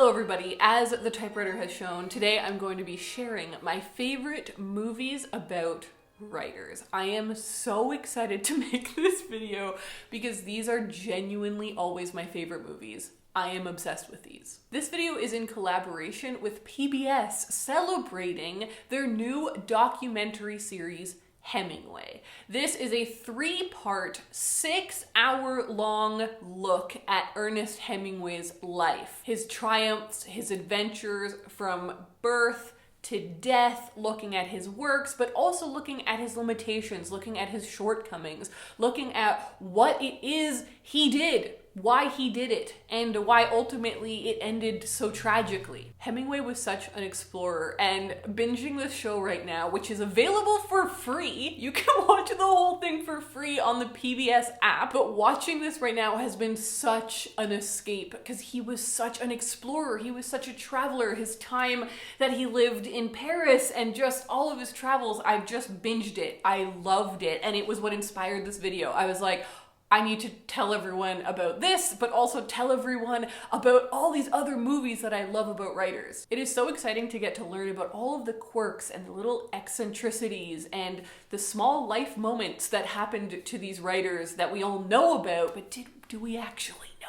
Hello everybody, as the typewriter has shown, today I'm going to be sharing my favorite movies about writers. I am so excited to make this video because these are genuinely always my favorite movies. I am obsessed with these. This video is in collaboration with PBS celebrating their new documentary series, Hemingway. This is a 3-part, 6-hour-long look at Ernest Hemingway's life. His triumphs, his adventures from birth to death, looking at his works, but also looking at his limitations, looking at his shortcomings, looking at what it is he did, why he did it, and why ultimately it ended so tragically. Hemingway was such an explorer, and binging this show right now, which is available for free, you can watch the whole thing for free on the PBS app, but watching this right now has been such an escape because he was such an explorer, he was such a traveler. His time that he lived in Paris and just all of his travels, I've just binged it. I loved it, and it was what inspired this video. I was like, I need to tell everyone about this, but also tell everyone about all these other movies that I love about writers. It is so exciting to get to learn about all of the quirks and the little eccentricities and the small life moments that happened to these writers that we all know about, but do we actually know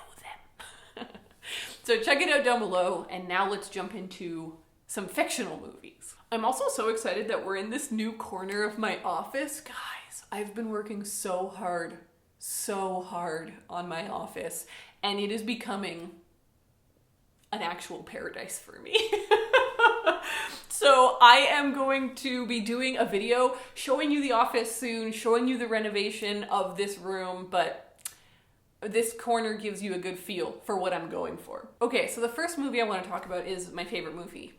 them? So check it out down below, and now let's jump into some fictional movies. I'm also so excited that we're in this new corner of my office. Guys, I've been working so hard on my office, and it is becoming an actual paradise for me. So I am going to be doing a video showing you the office soon, showing you the renovation of this room, but this corner gives you a good feel for what I'm going for. Okay, so the first movie I want to talk about is my favorite movie.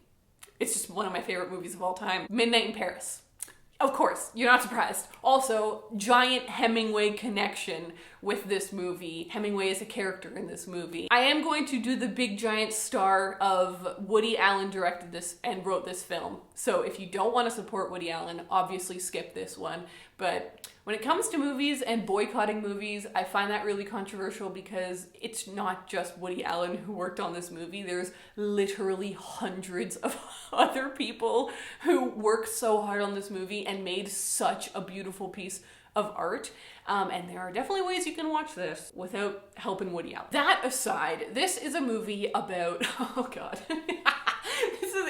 It's just one of my favorite movies of all time, Midnight in Paris. Of course, you're not surprised. Also, giant Hemingway connection with this movie. Hemingway is a character in this movie. I am going to do the big giant star of Woody Allen directed this and wrote this film. So if you don't want to support Woody Allen, obviously skip this one. But when it comes to movies and boycotting movies, I find that really controversial because it's not just Woody Allen who worked on this movie. There's literally hundreds of other people who worked so hard on this movie and made such a beautiful piece of art. And there are definitely ways you can watch this without helping Woody Allen. That aside, this is a movie about, oh God.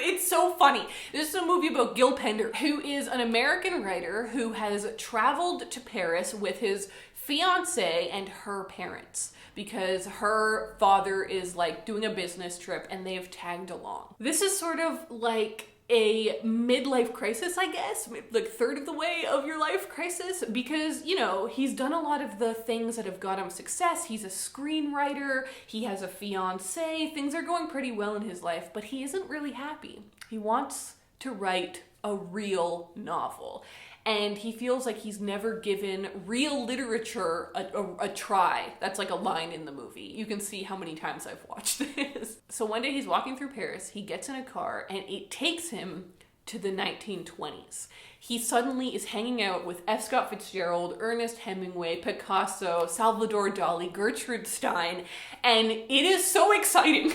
It's so funny. This is a movie about Gil Pender, who is an American writer who has traveled to Paris with his fiance and her parents because her father is like doing a business trip and they've tagged along. This is sort of like a midlife crisis, I guess, like third of the way of your life crisis, because, you know, he's done a lot of the things that have got him success. He's a screenwriter, he has a fiance, things are going pretty well in his life, but he isn't really happy. He wants to write a real novel. And he feels like he's never given real literature a try. That's like a line in the movie. You can see how many times I've watched this. So one day he's walking through Paris, he gets in a car, and it takes him to the 1920s. He suddenly is hanging out with F. Scott Fitzgerald, Ernest Hemingway, Picasso, Salvador Dali, Gertrude Stein, and it is so exciting.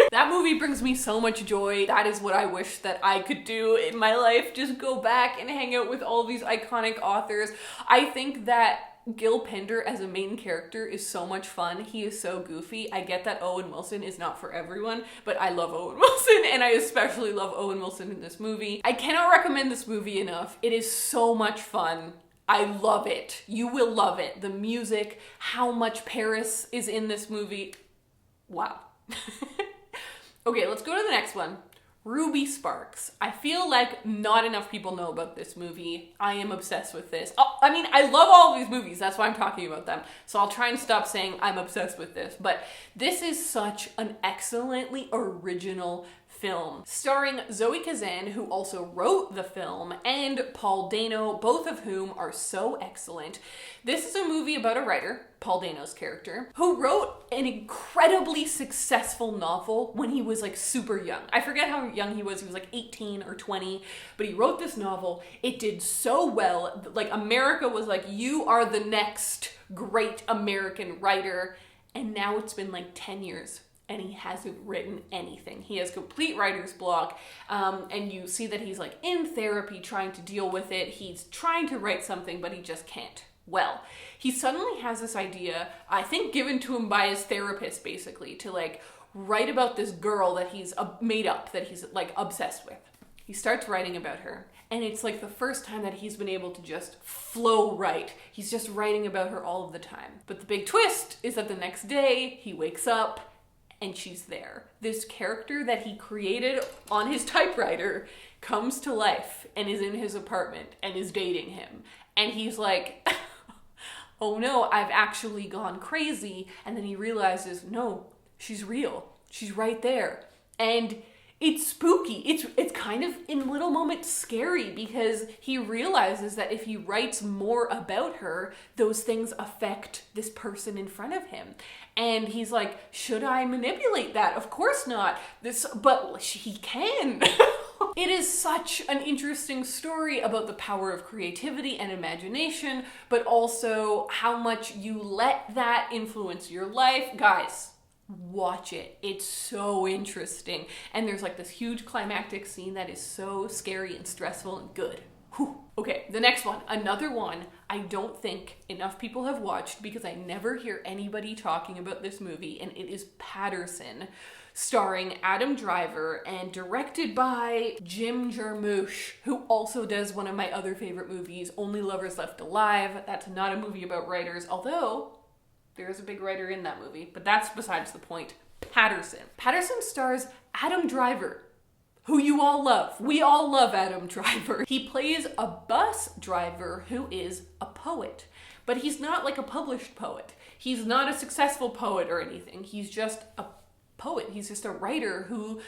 That movie brings me so much joy. That is what I wish that I could do in my life. Just go back and hang out with all these iconic authors. I think that Gil Pender as a main character is so much fun. He is so goofy. I get that Owen Wilson is not for everyone, but I love Owen Wilson, and I especially love Owen Wilson in this movie. I cannot recommend this movie enough. It is so much fun. I love it. You will love it. The music, how much Paris is in this movie. Wow. Okay, let's go to the next one. Ruby Sparks. I feel like not enough people know about this movie. I am obsessed with this. Oh, I mean, I love all of these movies. That's why I'm talking about them. So I'll try and stop saying I'm obsessed with this. But this is such an excellently original film, starring Zoe Kazan, who also wrote the film, and Paul Dano, both of whom are so excellent. This is a movie about a writer, Paul Dano's character, who wrote an incredibly successful novel when he was like super young. I forget how young he was like 18 or 20, but he wrote this novel. It did so well, like America was like, you are the next great American writer, and now it's been like 10 years and he hasn't written anything. He has complete writer's block, and you see that he's like in therapy trying to deal with it. He's trying to write something, but he just can't. Well, he suddenly has this idea, I think given to him by his therapist basically, to like write about this girl that he's made up, that he's like obsessed with. He starts writing about her, and it's like the first time that he's been able to just flow write. He's just writing about her all of the time. But the big twist is that the next day he wakes up and she's there. This character that he created on his typewriter comes to life and is in his apartment and is dating him. And he's like, oh no, I've actually gone crazy. And then he realizes, no, she's real. She's right there. And it's spooky. It's kind of in little moments scary because he realizes that if he writes more about her, those things affect this person in front of him. And he's like, should I manipulate that? Of course not. But he can. It is such an interesting story about the power of creativity and imagination, but also how much you let that influence your life. Guys, watch it. It's so interesting. And there's like this huge climactic scene that is so scary and stressful and good. Whew. Okay, the next one, another one I don't think enough people have watched because I never hear anybody talking about this movie, and it is Paterson, starring Adam Driver and directed by Jim Jarmusch, who also does one of my other favorite movies, Only Lovers Left Alive. That's not a movie about writers, although there is a big writer in that movie, but that's besides the point. Paterson. Paterson stars Adam Driver, who you all love. We all love Adam Driver. He plays a bus driver who is a poet, but he's not like a published poet. He's not a successful poet or anything. He's just a poet. He's just a writer who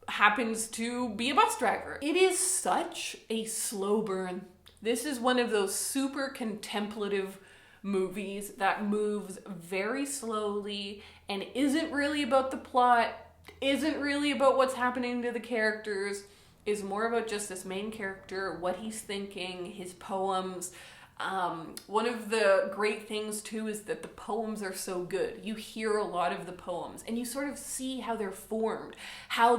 happens to be a bus driver. It is such a slow burn. This is one of those super contemplative movies that moves very slowly and isn't really about the plot, isn't really about what's happening to the characters, is more about just this main character, what he's thinking, his poems. One of the great things too is that the poems are so good. You hear a lot of the poems and you sort of see how they're formed, how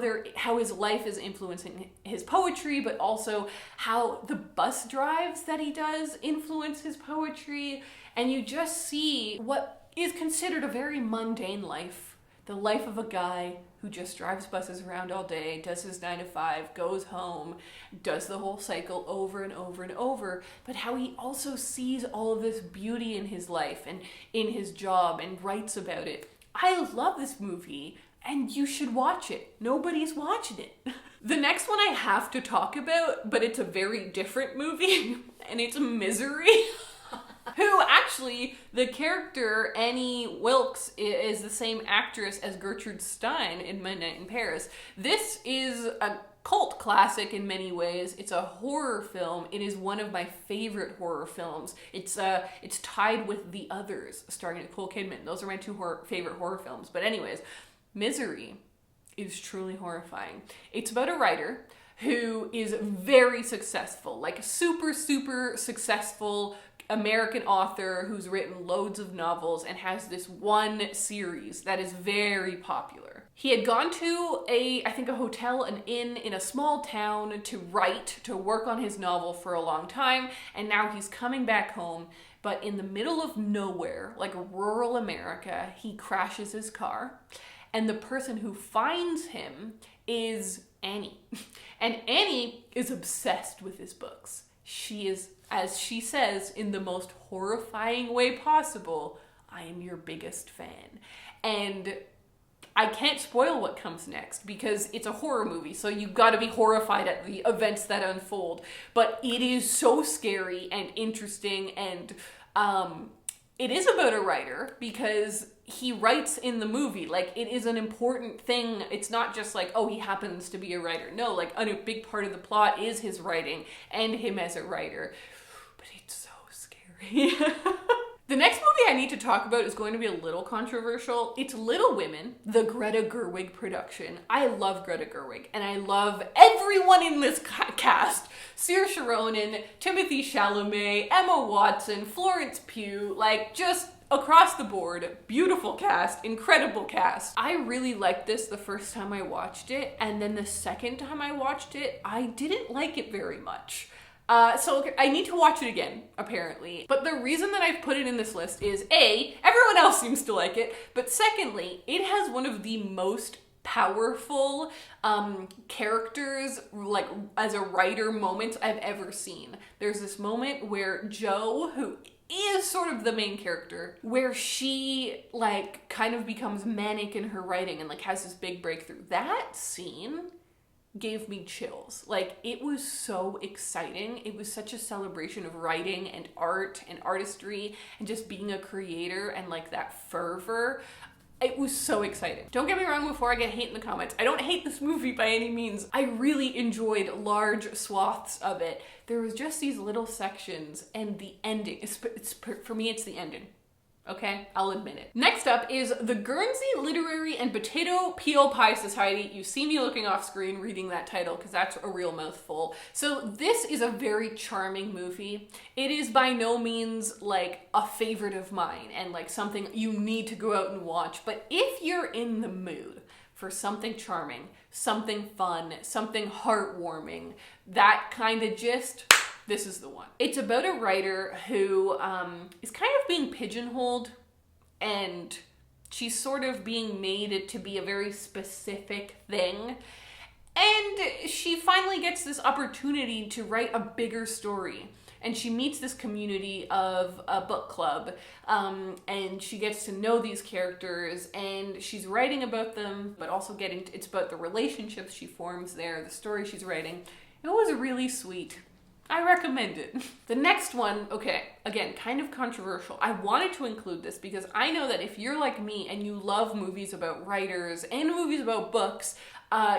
his life is influencing his poetry, but also how the bus drives that he does influence his poetry. And you just see what is considered a very mundane life. The life of a guy who just drives buses around all day, does his 9 to 5, goes home, does the whole cycle over and over and over, but how he also sees all of this beauty in his life and in his job and writes about it. I love this movie, and you should watch it. Nobody's watching it. The next one I have to talk about, but it's a very different movie, and it's Misery. Who actually, the character Annie Wilkes is the same actress as Gertrude Stein in Midnight in Paris. This is a cult classic in many ways. It's a horror film. It is one of my favorite horror films. It's tied with The Others, starring Nicole Kidman. Those are my two favorite horror films. But anyways, Misery is truly horrifying. It's about a writer who is very successful, like a super, super successful American author who's written loads of novels and has this one series that is very popular. He had gone to I think a hotel, an inn in a small town to work on his novel for a long time, and now he's coming back home, but in the middle of nowhere, like rural America, he crashes his car, and the person who finds him is Annie. And Annie is obsessed with his books. She is, as she says in the most horrifying way possible, I am your biggest fan. And I can't spoil what comes next because it's a horror movie, so you've got to be horrified at the events that unfold. But it is so scary and interesting, and it is about a writer because he writes in the movie. Like, it is an important thing. It's not just like, oh, he happens to be a writer. No, like, a big part of the plot is his writing and him as a writer. But it's so scary. The next movie I need to talk about is going to be a little controversial. It's Little Women, the Greta Gerwig production. I love Greta Gerwig, and I love everyone in this cast. Saoirse Ronan, Timothée Chalamet, Emma Watson, Florence Pugh, like, just across the board, beautiful cast, incredible cast. I really liked this the first time I watched it, and then the second time I watched it, I didn't like it very much. So I need to watch it again, apparently. But the reason that I've put it in this list is A, everyone else seems to like it, but secondly, it has one of the most powerful characters, like as a writer, moments I've ever seen. There's this moment where Jo, who is sort of the main character, where she like kind of becomes manic in her writing and like has this big breakthrough. That scene gave me chills. Like, it was so exciting. It was such a celebration of writing and art and artistry and just being a creator and like that fervor. It was so exciting. Don't get me wrong before I get hate in the comments. I don't hate this movie by any means. I really enjoyed large swaths of it. There was just these little sections, and the ending, for me, it's the ending. Okay, I'll admit it. Next up is the Guernsey Literary and Potato Peel Pie Society. You see me looking off screen reading that title because that's a real mouthful. So this is a very charming movie. It is by no means like a favorite of mine and like something you need to go out and watch. But if you're in the mood for something charming, something fun, something heartwarming, that kind of gist, this is the one. It's about a writer who is kind of being pigeonholed, and she's sort of being made to be a very specific thing. And she finally gets this opportunity to write a bigger story. And she meets this community of a book club, and she gets to know these characters, and she's writing about them, but also it's about the relationships she forms there, the story she's writing. It was really sweet. I recommend it. The next one, okay, again, kind of controversial. I wanted to include this because I know that if you're like me and you love movies about writers and movies about books,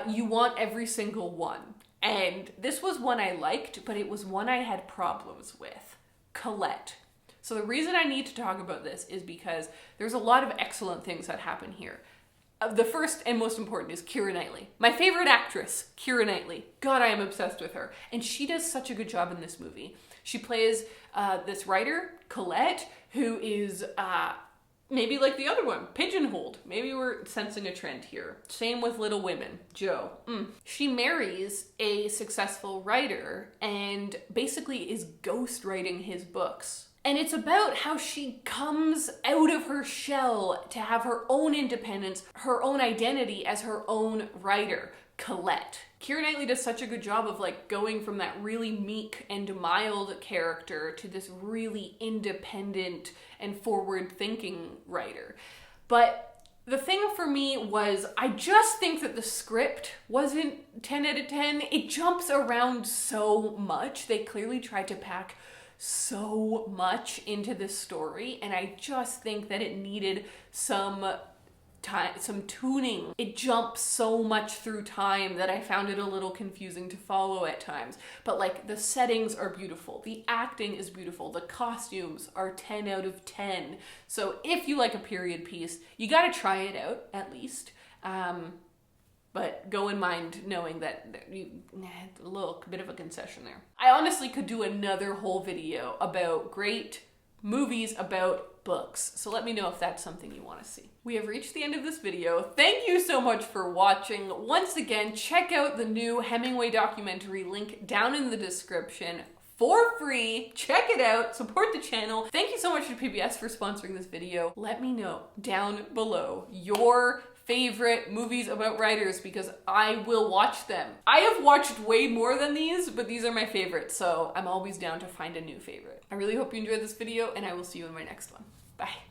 you want every single one. And this was one I liked, but it was one I had problems with. Colette. So the reason I need to talk about this is because there's a lot of excellent things that happen here. The first and most important is Keira Knightley. My favorite actress, Keira Knightley. God, I am obsessed with her. And she does such a good job in this movie. She plays this writer, Colette, who is maybe like the other one, pigeonholed. Maybe we're sensing a trend here. Same with Little Women, Jo. She marries a successful writer and basically is ghostwriting his books. And it's about how she comes out of her shell to have her own independence, her own identity as her own writer, Colette. Keira Knightley does such a good job of like going from that really meek and mild character to this really independent and forward-thinking writer. But the thing for me was, I just think that the script wasn't 10 out of 10. It jumps around so much. They clearly tried to pack so much into this story, and I just think that it needed some tuning. It jumps so much through time that I found it a little confusing to follow at times. But like, the settings are beautiful, the acting is beautiful, the costumes are 10 out of 10. So if you like a period piece, you gotta try it out at least. But go in mind knowing that you a little bit of a concession there. I honestly could do another whole video about great movies about books. So let me know if that's something you want to see. We have reached the end of this video. Thank you so much for watching. Once again, check out the new Hemingway documentary, link down in the description for free. Check it out, support the channel. Thank you so much to PBS for sponsoring this video. Let me know down below your favorite movies about writers because I will watch them. I have watched way more than these, but these are my favorites, so I'm always down to find a new favorite. I really hope you enjoyed this video, and I will see you in my next one. Bye.